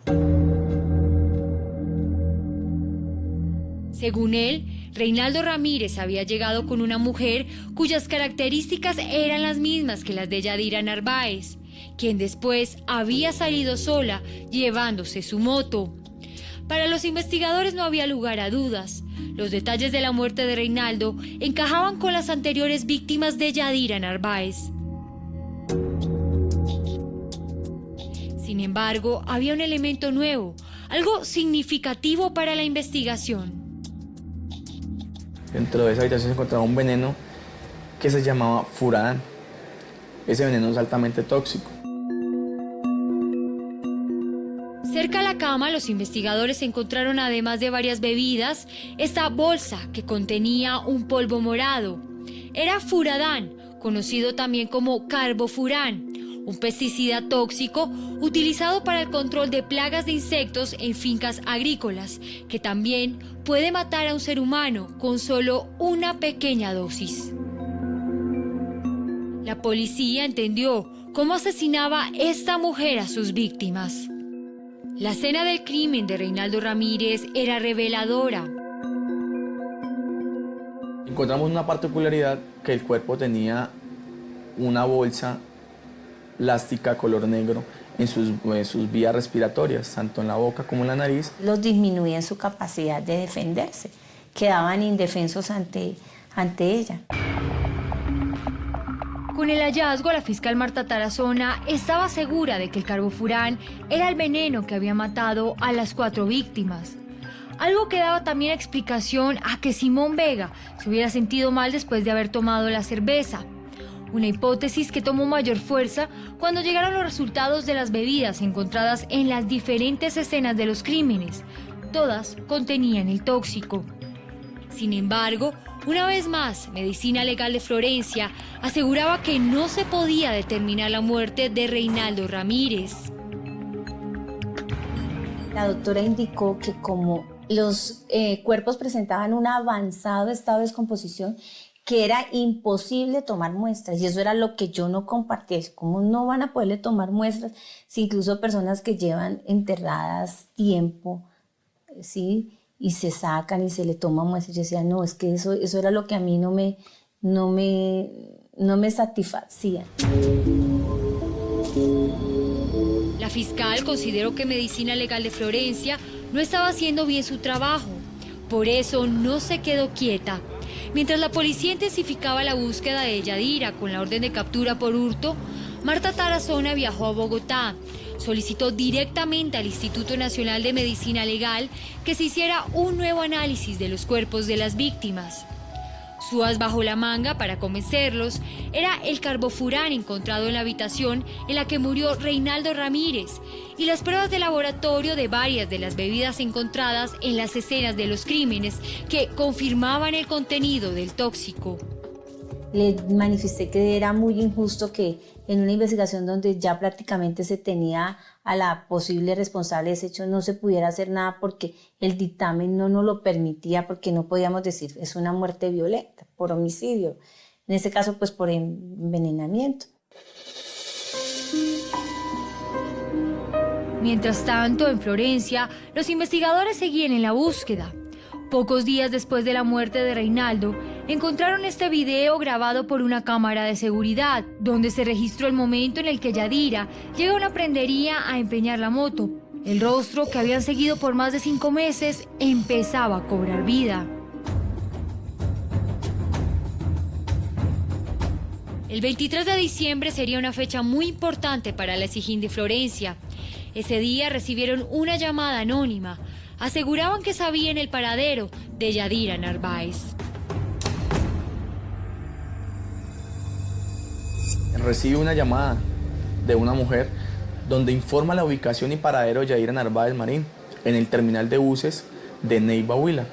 Speaker 3: Según él, Reinaldo Ramírez había llegado con una mujer cuyas características eran las mismas que las de Yadira Narváez, quien después había salido sola llevándose su moto. Para los investigadores no había lugar a dudas. Los detalles de la muerte de Reinaldo encajaban con las anteriores víctimas de Yadira Narváez. Sin embargo, había un elemento nuevo, algo significativo para la investigación.
Speaker 4: Dentro de esa habitación se encontraba un veneno que se llamaba furadán. Ese veneno es altamente tóxico.
Speaker 3: Cerca a la cama, los investigadores encontraron, además de varias bebidas, esta bolsa que contenía un polvo morado. Era furadán, conocido también como carbofurán, un pesticida tóxico utilizado para el control de plagas de insectos en fincas agrícolas, que también puede matar a un ser humano con solo una pequeña dosis. La policía entendió cómo asesinaba esta mujer a sus víctimas. La escena del crimen de Reinaldo Ramírez era reveladora.
Speaker 4: Encontramos una particularidad, que el cuerpo tenía una bolsa plástica color negro en sus vías respiratorias, tanto en la boca como en la nariz.
Speaker 6: Los disminuía en su capacidad de defenderse, quedaban indefensos ante ella.
Speaker 3: Con el hallazgo, la fiscal Marta Tarazona estaba segura de que el carbofurán era el veneno que había matado a las 4 víctimas. Algo que daba también explicación a que Simón Vega se hubiera sentido mal después de haber tomado la cerveza. Una hipótesis que tomó mayor fuerza cuando llegaron los resultados de las bebidas encontradas en las diferentes escenas de los crímenes. Todas contenían el tóxico. Sin embargo, una vez más, Medicina Legal de Florencia aseguraba que no se podía determinar la muerte de Reinaldo Ramírez.
Speaker 6: La doctora indicó que como los cuerpos presentaban un avanzado estado de descomposición, que era imposible tomar muestras, y eso era lo que yo no compartía. ¿Cómo no van a poderle tomar muestras si incluso personas que llevan enterradas tiempo, ¿sí?, y se sacan y se le toman muestras? Yo decía, no, es que eso era lo que a mí no me satisfacía.
Speaker 3: La fiscal consideró que Medicina Legal de Florencia no estaba haciendo bien su trabajo. Por eso no se quedó quieta. Mientras la policía intensificaba la búsqueda de Yadira con la orden de captura por hurto, Marta Tarazona viajó a Bogotá. Solicitó directamente al Instituto Nacional de Medicina Legal que se hiciera un nuevo análisis de los cuerpos de las víctimas. Su as bajo la manga para convencerlos era el carbofurán encontrado en la habitación en la que murió Reinaldo Ramírez y las pruebas de laboratorio de varias de las bebidas encontradas en las escenas de los crímenes que confirmaban el contenido del tóxico.
Speaker 6: Le manifesté que era muy injusto que en una investigación donde ya prácticamente se tenía a la posible responsable de ese hecho no se pudiera hacer nada porque el dictamen no nos lo permitía, porque no podíamos decir es una muerte violenta por homicidio, en este caso pues por envenenamiento.
Speaker 3: Mientras tanto, en Florencia, los investigadores seguían en la búsqueda. Pocos días después de la muerte de Reinaldo, encontraron este video grabado por una cámara de seguridad, donde se registró el momento en el que Yadira llega a una prendería a empeñar la moto. El rostro, que habían seguido por más de 5 meses, empezaba a cobrar vida. El 23 de diciembre sería una fecha muy importante para la SIJIN de Florencia. Ese día recibieron una llamada anónima. Aseguraban que sabían el paradero de Yadira Narváez.
Speaker 4: Recibe una llamada de una mujer donde informa la ubicación y paradero de Yadira Narváez Marín en el terminal de buses de Neiva, Huila.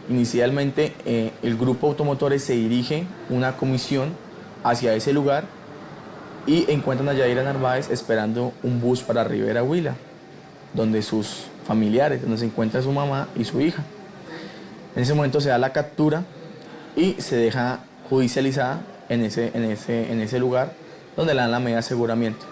Speaker 4: Inicialmente, el grupo de automotores se dirige una comisión hacia ese lugar y encuentran a Yadira Narváez esperando un bus para Rivera, Huila, donde sus familiares, donde se encuentra su mamá y su hija. En ese momento se da la captura y se deja judicializada en ese lugar donde le dan la medida de aseguramiento.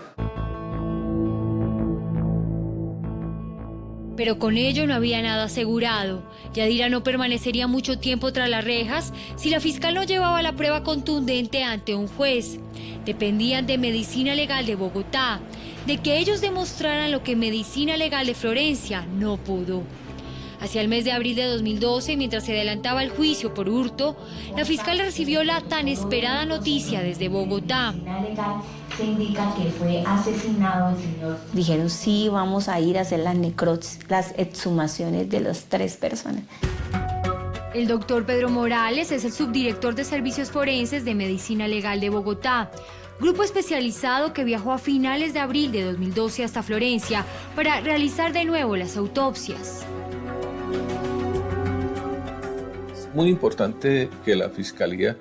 Speaker 3: Pero con ello no había nada asegurado. Yadira no permanecería mucho tiempo tras las rejas si la fiscal no llevaba la prueba contundente ante un juez. Dependían de Medicina Legal de Bogotá, de que ellos demostraran lo que Medicina Legal de Florencia no pudo. Hacia el mes de abril de 2012, mientras se adelantaba el juicio por hurto, la fiscal recibió la tan esperada noticia desde Bogotá.
Speaker 6: Se indica que fue asesinado el señor. Dijeron, sí, vamos a ir a hacer las necropsias, las exhumaciones de las 3 personas.
Speaker 3: El doctor Pedro Morales es el subdirector de Servicios Forenses de Medicina Legal de Bogotá, grupo especializado que viajó a finales de abril de 2012 hasta Florencia para realizar de nuevo las autopsias.
Speaker 13: Es muy importante que la Fiscalía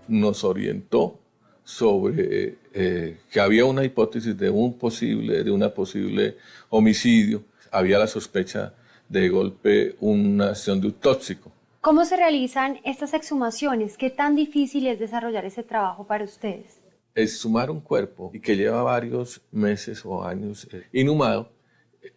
Speaker 13: nos orientó sobre que había una hipótesis de una posible homicidio. Había la sospecha de golpe una acción de un tóxico.
Speaker 7: ¿Cómo se realizan estas exhumaciones? ¿Qué tan difícil es desarrollar ese trabajo para ustedes?
Speaker 13: Exhumar un cuerpo y que lleva varios meses o años inhumado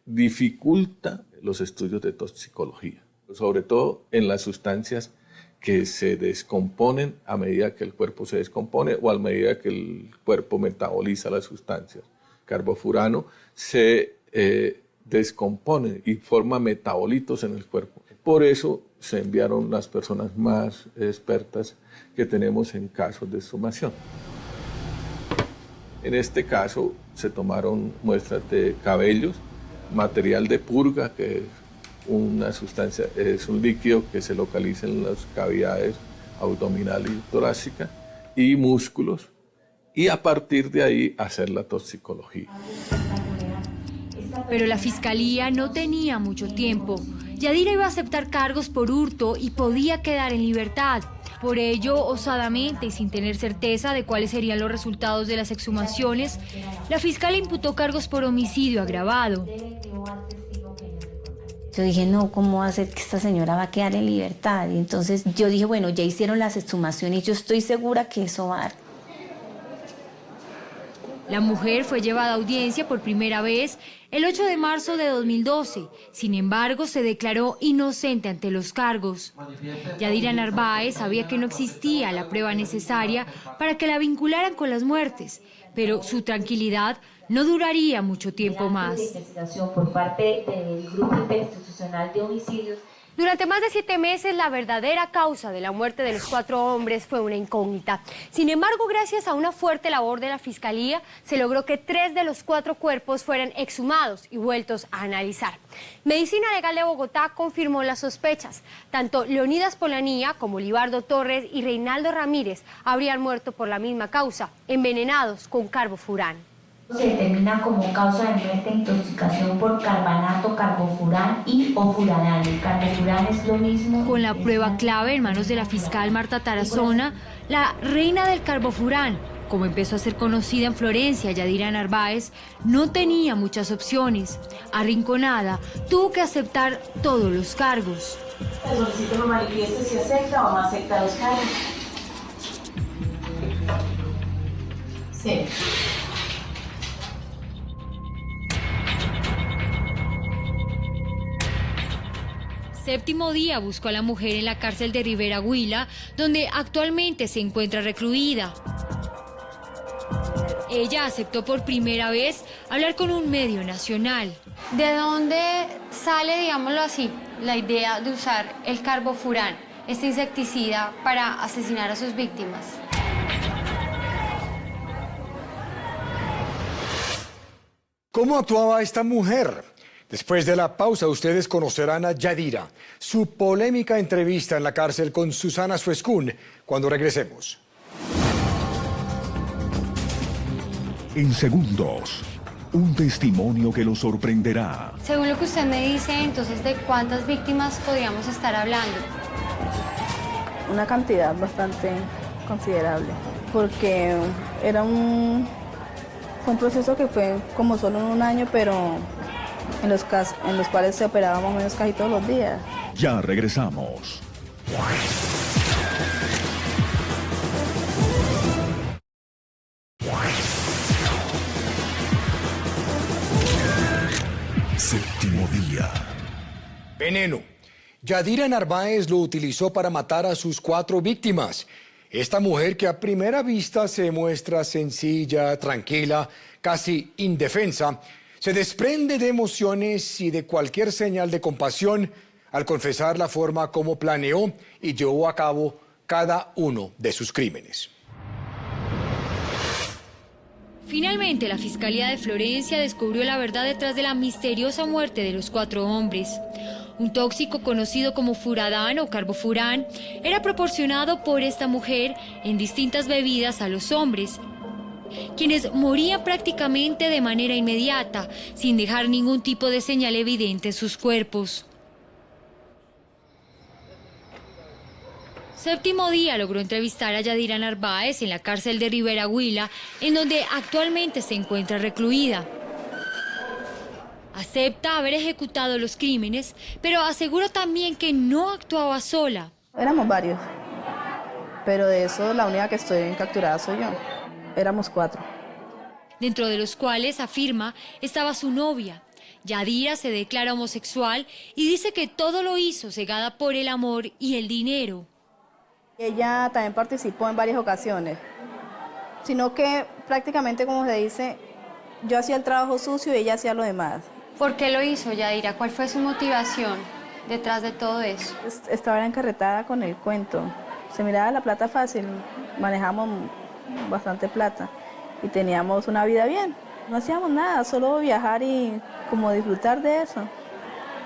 Speaker 13: dificulta los estudios de toxicología, sobre todo en las sustancias que se descomponen a medida que el cuerpo se descompone o a medida que el cuerpo metaboliza las sustancias. Carbofurano se descompone y forma metabolitos en el cuerpo. Por eso se enviaron las personas más expertas que tenemos en casos de exhumación. En este caso se tomaron muestras de cabellos, material de purga, que es una sustancia, es un líquido que se localiza en las cavidades abdominal y torácica, y músculos, y a partir de ahí hacer la toxicología.
Speaker 3: Pero la fiscalía no tenía mucho tiempo. Yadira iba a aceptar cargos por hurto y podía quedar en libertad. Por ello, osadamente y sin tener certeza de cuáles serían los resultados de las exhumaciones, la fiscal imputó cargos por homicidio agravado.
Speaker 6: Yo dije, no, ¿cómo va a ser que esta señora va a quedar en libertad? Y entonces yo dije, bueno, ya hicieron las exhumaciones y yo estoy segura que eso va a dar.
Speaker 3: La mujer fue llevada a audiencia por primera vez el 8 de marzo de 2012. Sin embargo, se declaró inocente ante los cargos. Yadira Narváez sabía que no existía la prueba necesaria para que la vincularan con las muertes, pero su tranquilidad no duraría mucho tiempo más.
Speaker 6: La investigación por parte del Grupo Interinstitucional de Homicidios
Speaker 7: Durante más de 7 meses, la verdadera causa de la muerte de los 4 hombres fue una incógnita. Sin embargo, gracias a una fuerte labor de la Fiscalía, se logró que 3 de los 4 cuerpos fueran exhumados y vueltos a analizar. Medicina Legal de Bogotá confirmó las sospechas. Tanto Leonidas Polanía como Libardo Torres y Reinaldo Ramírez habrían muerto por la misma causa, envenenados con carbofurán.
Speaker 6: Se determina como causa de muerte intoxicación por carbanato, carbofurán y o furanal. El carbofurán es lo mismo.
Speaker 3: Con la prueba clave en manos de la fiscal Marta Tarazona, la reina del carbofurán, como empezó a ser conocida en Florencia, Yadira Narváez, no tenía muchas opciones. Arrinconada, tuvo que aceptar todos los cargos.
Speaker 14: Le solicito me manifieste si acepta o no acepta los cargos. Sí.
Speaker 3: Séptimo día buscó a la mujer en la cárcel de Rivera Huila, donde actualmente se encuentra recluida. Ella aceptó por primera vez hablar con un medio nacional.
Speaker 7: ¿De dónde sale, digámoslo así, la idea de usar el carbofurán, este insecticida, para asesinar a sus víctimas?
Speaker 2: ¿Cómo actuaba esta mujer? Después de la pausa, ustedes conocerán a Yadira, su polémica entrevista en la cárcel con Susana Suescún, cuando regresemos.
Speaker 11: En segundos, un testimonio que lo sorprenderá.
Speaker 7: Según lo que usted me dice, entonces, ¿de cuántas víctimas podríamos estar hablando?
Speaker 8: Una cantidad bastante considerable, porque fue un proceso que fue como solo en un año, pero en los cuales se operaba más o menos casi todos los días.
Speaker 11: Ya regresamos. Séptimo día.
Speaker 2: Veneno. Yadira Narváez lo utilizó para matar a sus 4 víctimas. Esta mujer, que a primera vista se muestra sencilla, tranquila, casi indefensa, se desprende de emociones y de cualquier señal de compasión al confesar la forma como planeó y llevó a cabo cada uno de sus crímenes.
Speaker 3: Finalmente, la Fiscalía de Florencia descubrió la verdad detrás de la misteriosa muerte de los 4 hombres. Un tóxico conocido como furadán o carbofurán era proporcionado por esta mujer en distintas bebidas a los hombres, quienes morían prácticamente de manera inmediata, sin dejar ningún tipo de señal evidente en sus cuerpos. Séptimo día logró entrevistar a Yadira Narváez en la cárcel de Rivera Huila, en donde actualmente se encuentra recluida. Acepta haber ejecutado los crímenes, pero asegura también que no actuaba sola.
Speaker 8: Éramos varios, pero de eso la única que estoy capturada soy yo. Éramos 4.
Speaker 3: Dentro de los cuales, afirma, estaba su novia. Yadira se declara homosexual y dice que todo lo hizo cegada por el amor y el dinero.
Speaker 8: Ella también participó en varias ocasiones, sino que prácticamente, como se dice, yo hacía el trabajo sucio y ella hacía lo demás.
Speaker 7: ¿Por qué lo hizo, Yadira? ¿Cuál fue su motivación detrás de todo eso?
Speaker 8: Estaba encarretada con el cuento. Se miraba la plata fácil, manejamos bastante plata y teníamos una vida bien. No hacíamos nada, solo viajar y como disfrutar de eso,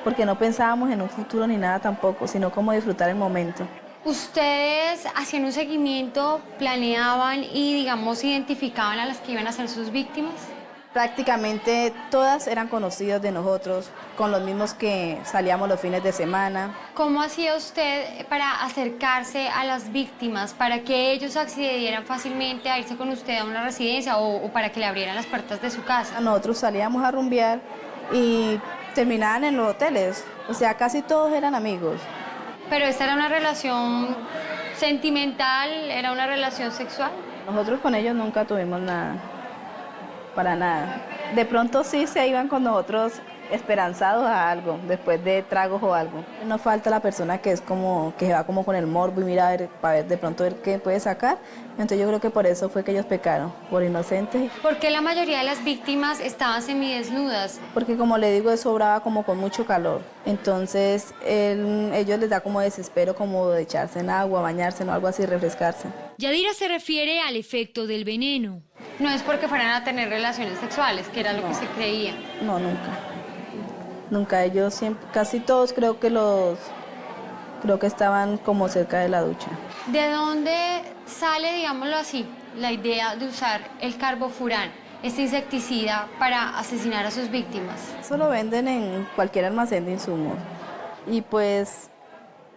Speaker 8: porque no pensábamos en un futuro ni nada tampoco, sino como disfrutar el momento.
Speaker 7: ¿Ustedes hacían un seguimiento, planeaban y, digamos, identificaban a las que iban a ser sus víctimas?
Speaker 8: Prácticamente todas eran conocidas de nosotros, con los mismos que salíamos los fines de semana.
Speaker 7: ¿Cómo hacía usted para acercarse a las víctimas, para que ellos accedieran fácilmente a irse con usted a una residencia o para que le abrieran las puertas de su casa?
Speaker 8: Nosotros salíamos a rumbear y terminaban en los hoteles, o sea, casi todos eran amigos.
Speaker 7: ¿Pero esta era una relación sentimental, era una relación sexual?
Speaker 8: Nosotros con ellos nunca tuvimos nada, para nada. De pronto sí se iban con nosotros
Speaker 15: esperanzados a algo, después de tragos o algo. No falta la persona que es como, que va como con el morbo y mira a ver, para ver de pronto ver qué puede sacar. Entonces yo creo que por eso fue que ellos pecaron, por inocentes.
Speaker 7: ¿Por qué la mayoría de las víctimas estaban semidesnudas?
Speaker 15: Porque como le digo, eso obraba como con mucho calor. Entonces ellos les da como desespero como de echarse en agua, bañarse o algo así, refrescarse.
Speaker 3: Yadira se refiere al efecto del veneno.
Speaker 7: No es porque fueran a tener relaciones sexuales, que era lo que se creía.
Speaker 15: No, nunca. Nunca, ellos siempre, casi todos creo que estaban como cerca de la ducha.
Speaker 7: ¿De dónde sale, digámoslo así, la idea de usar el carbofurán, este insecticida, para asesinar a sus víctimas?
Speaker 15: Eso lo venden en cualquier almacén de insumos. Y pues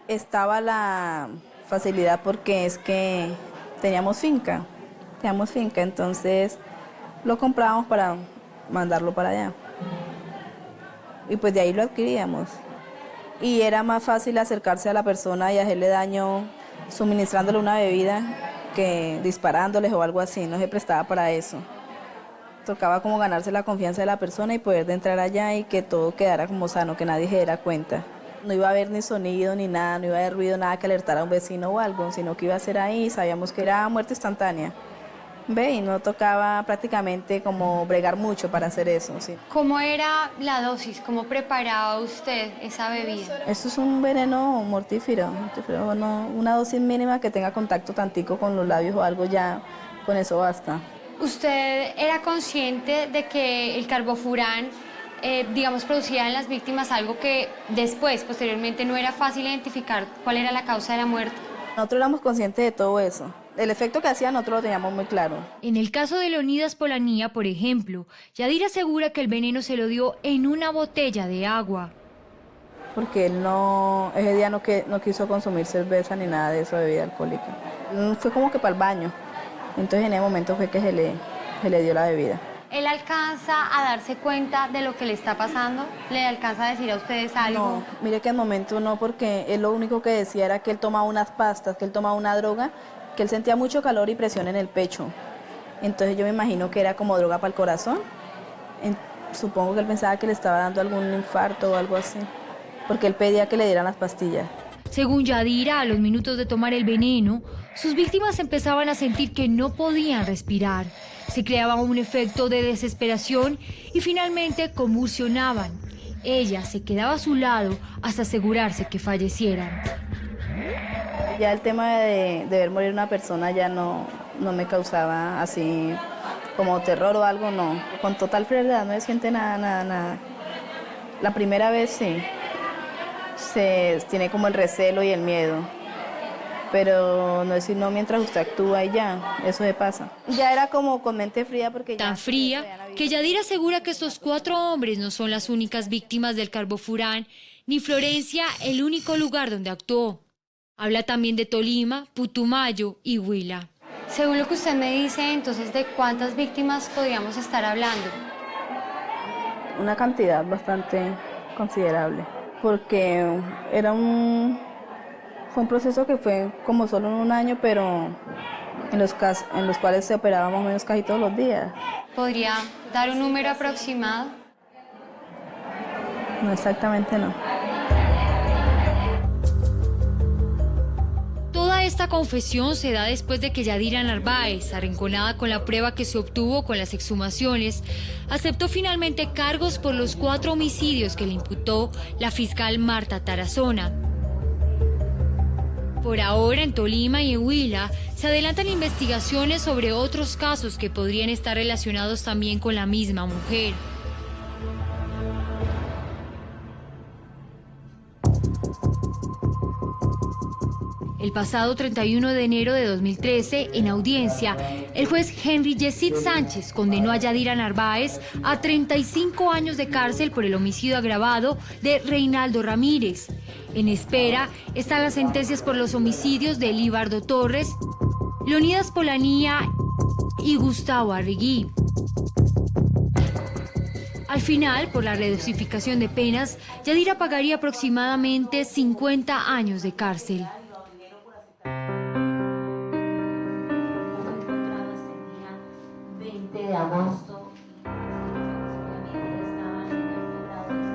Speaker 15: estaba la facilidad porque es que teníamos finca, entonces lo comprábamos para mandarlo para allá. Y pues de ahí lo adquiríamos. Y era más fácil acercarse a la persona y hacerle daño suministrándole una bebida que disparándoles o algo así, no se prestaba para eso. Tocaba como ganarse la confianza de la persona y poder de entrar allá y que todo quedara como sano, que nadie se diera cuenta. No iba a haber ni sonido ni nada, no iba a haber ruido, nada que alertara a un vecino o algo, sino que iba a ser ahí, sabíamos que era muerte instantánea. Ve, y no tocaba prácticamente como bregar mucho para hacer eso. Sí.
Speaker 7: ¿Cómo era la dosis? ¿Cómo preparaba usted esa bebida?
Speaker 15: Eso es un veneno mortífero, no, una dosis mínima que tenga contacto tantico con los labios o algo, ya con eso basta.
Speaker 7: ¿Usted era consciente de que el carbofurán, digamos, producía en las víctimas algo que después, posteriormente, no era fácil identificar cuál era la causa de la muerte?
Speaker 15: Nosotros éramos conscientes de todo eso. El efecto que hacía nosotros lo teníamos muy claro.
Speaker 3: En el caso de Leonidas Polanía, por ejemplo, Yadira asegura que el veneno se lo dio en una botella de agua.
Speaker 15: Porque él ese día no quiso consumir cerveza ni nada de eso, bebida alcohólica. Fue como que para el baño. Entonces en ese momento fue que se le dio la bebida.
Speaker 7: ¿Él alcanza a darse cuenta de lo que le está pasando? ¿Le alcanza a decir a ustedes algo?
Speaker 15: No, mire que al momento no, porque él lo único que decía era que él tomaba unas pastas, que él tomaba una droga, que él sentía mucho calor y presión en el pecho. Entonces yo me imagino que era como droga para el corazón. Supongo que él pensaba que le estaba dando algún infarto o algo así, porque él pedía que le dieran las pastillas.
Speaker 3: Según Yadira, a los minutos de tomar el veneno, sus víctimas empezaban a sentir que no podían respirar. Se creaba un efecto de desesperación y finalmente convulsionaban. Ella se quedaba a su lado hasta asegurarse que fallecieran.
Speaker 15: Ya el tema de ver morir una persona ya no me causaba así como terror o algo, no. Con total frialdad, no se siente nada. La primera vez sí, se tiene como el recelo y el miedo. Pero no es sino mientras usted actúa y ya, eso se pasa. Ya era como con mente fría porque
Speaker 3: tan fría que Yadira asegura que estos 4 hombres no son las únicas víctimas del carbofurán, ni Florencia el único lugar donde actuó. Habla también de Tolima, Putumayo y Huila.
Speaker 7: Según lo que usted me dice, entonces, ¿de cuántas víctimas podríamos estar hablando?
Speaker 15: Una cantidad bastante considerable, porque fue un proceso que fue como solo en un año, pero en los cuales se operaba más o menos casi todos los días.
Speaker 7: ¿Podría dar un número aproximado?
Speaker 15: No, exactamente no.
Speaker 3: Toda esta confesión se da después de que Yadira Narváez, arrinconada con la prueba que se obtuvo con las exhumaciones, aceptó finalmente cargos por los 4 homicidios que le imputó la fiscal Marta Tarazona. Por ahora, en Tolima y en Huila, se adelantan investigaciones sobre otros casos que podrían estar relacionados también con la misma mujer. El pasado 31 de enero de 2013, en audiencia, el juez Henry Yesid Sánchez condenó a Yadira Narváez a 35 años de cárcel por el homicidio agravado de Reinaldo Ramírez. En espera están las sentencias por los homicidios de Libardo Torres, Leonidas Polanía y Gustavo Arrigui. Al final, por la redosificación de penas, Yadira pagaría aproximadamente 50 años de cárcel.
Speaker 6: De agosto, obviamente estaban invertebrados.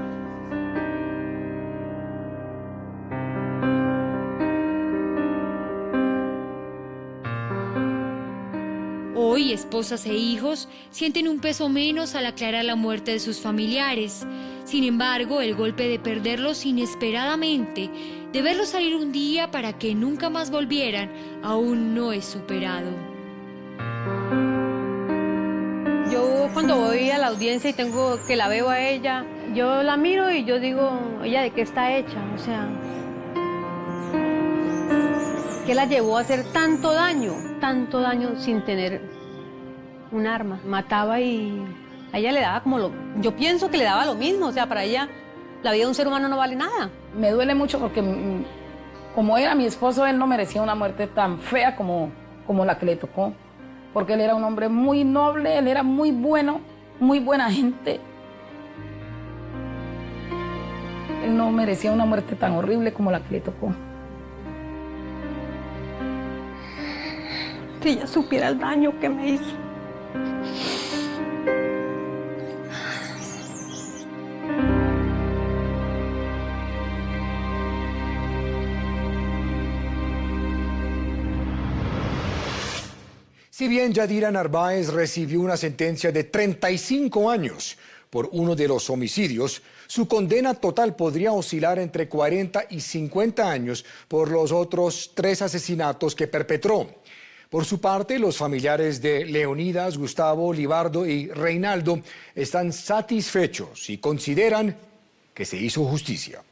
Speaker 3: Hoy, esposas e hijos sienten un peso menos al aclarar la muerte de sus familiares. Sin embargo, el golpe de perderlos inesperadamente, de verlos salir un día para que nunca más volvieran, aún no es superado.
Speaker 5: Yo cuando voy a la audiencia y tengo que la veo a ella, yo la miro y yo digo, ¿ella de qué está hecha? O sea, ¿qué la llevó a hacer tanto daño sin tener un arma? Mataba y a ella le daba yo pienso que le daba lo mismo, o sea, para ella la vida de un ser humano no vale nada.
Speaker 12: Me duele mucho porque como era mi esposo, él no merecía una muerte tan fea como la que le tocó. Porque él era un hombre muy noble, él era muy bueno, muy buena gente. Él no merecía una muerte tan horrible como la que le tocó.
Speaker 5: Si ella supiera el daño que me hizo.
Speaker 2: Si bien Yadira Narváez recibió una sentencia de 35 años por uno de los homicidios, su condena total podría oscilar entre 40 y 50 años por los otros 3 asesinatos que perpetró. Por su parte, los familiares de Leonidas, Gustavo, Libardo y Reinaldo están satisfechos y consideran que se hizo justicia.